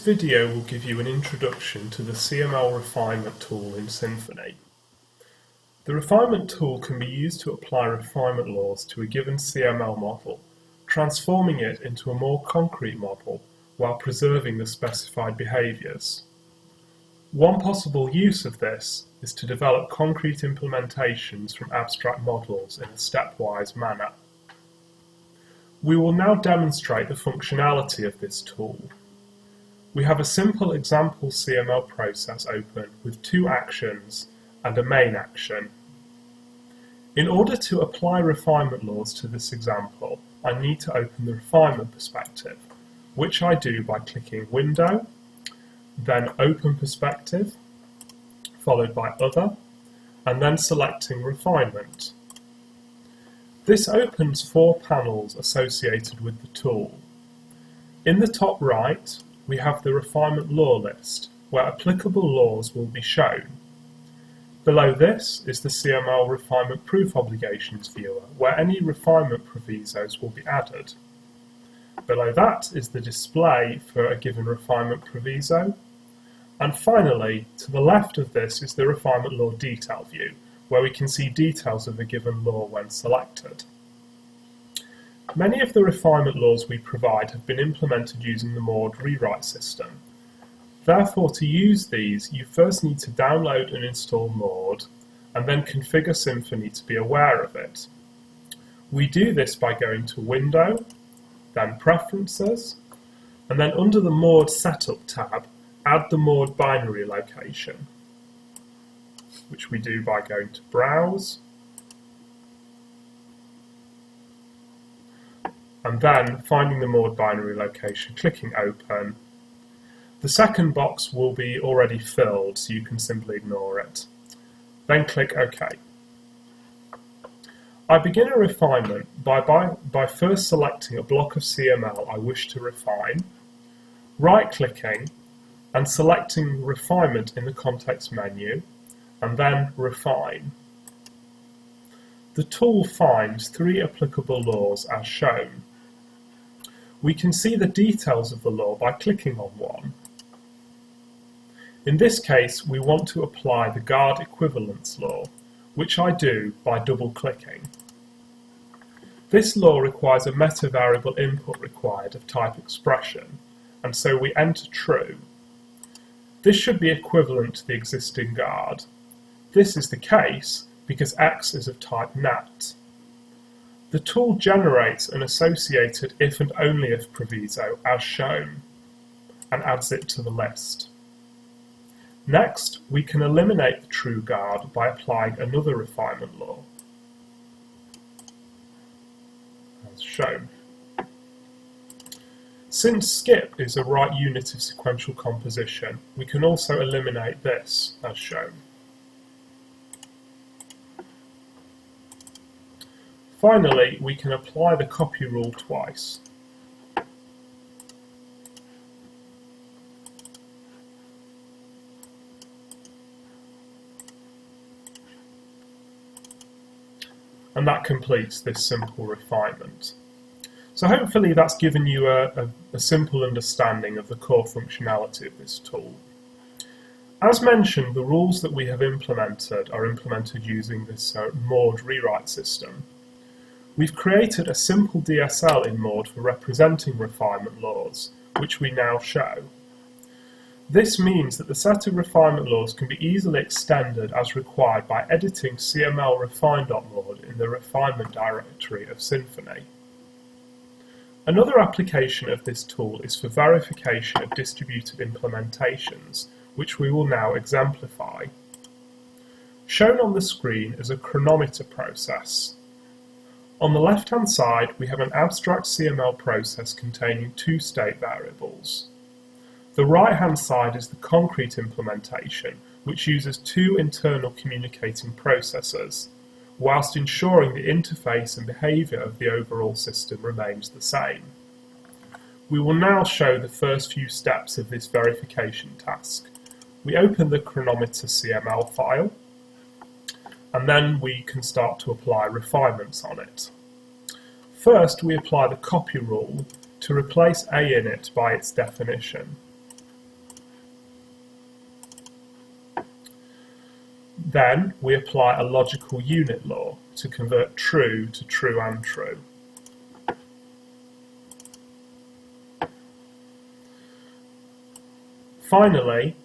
video will give you an introduction to the CML refinement tool in Symphony. The refinement tool can be used to apply refinement laws to a given CML model, transforming it into a more concrete model while preserving the specified behaviours. One possible use of this is to develop concrete implementations from abstract models in a stepwise manner. We will now demonstrate the functionality of this tool. We have a simple example CML process open with two actions and a main action. In order to apply refinement laws to this example, I need to open the refinement perspective, which I do by clicking Window, then Open Perspective, followed by Other, and then selecting Refinement. This opens four panels associated with the tool. In the top right, we have the refinement law list, where applicable laws will be shown. Below this is the CML refinement proof obligations viewer, where any refinement provisos will be added. Below that is the display for a given refinement proviso. And finally, to the left of this is the refinement law detail view, where we can see details of a given law when selected. Many of the refinement laws we provide have been implemented using the Maud rewrite system. Therefore, to use these, you first need to download and install Maud, and then configure Symphony to be aware of it. We do this by going to Window, then Preferences, and then under the Maud Setup tab, add the Maud binary location, which we do by going to Browse, and then finding the Maud binary location, clicking Open. The second box will be already filled, so you can simply ignore it. Then click OK. I begin a refinement by first selecting a block of CML I wish to refine, right-clicking and selecting Refinement in the context menu, and then Refine. The tool finds three applicable laws as shown. We can see the details of the law by clicking on one. In this case, we want to apply the guard equivalence law, which I do by double-clicking. This law requires a meta-variable input required of type expression, and so we enter true. This should be equivalent to the existing guard. This is the case because X is of type NAT. The tool generates an associated if and only if proviso as shown, and adds it to the list. Next, we can eliminate the true guard by applying another refinement law, as shown. Since skip is a right unit of sequential composition, we can also eliminate this, as shown. Finally, we can apply the copy rule twice. And that completes this simple refinement. So hopefully that's given you a simple understanding of the core functionality of this tool. As mentioned, the rules that we have implemented are implemented using this Maud rewrite system. We've created a simple DSL in Maud for representing refinement laws, which we now show. This means that the set of refinement laws can be easily extended as required by editing CML refine.maud in the refinement directory of Symphony. Another application of this tool is for verification of distributed implementations, which we will now exemplify. Shown on the screen is a chronometer process. On the left-hand side, we have an abstract CML process containing two state variables. The right-hand side is the concrete implementation, which uses two internal communicating processors, whilst ensuring the interface and behaviour of the overall system remains the same. We will now show the first few steps of this verification task. We open the chronometer CML file, and then we can start to apply refinements on it. First, we apply the copy rule to replace A in it by its definition. Then we apply a logical unit law to convert true to true and true. Finally,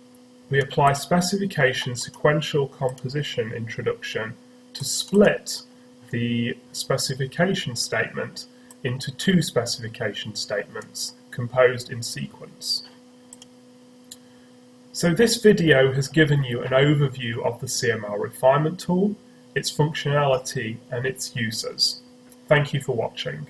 we apply specification sequential composition introduction to split the specification statement into two specification statements composed in sequence. So this video has given you an overview of the CML refinement tool, its functionality and its uses. Thank you for watching.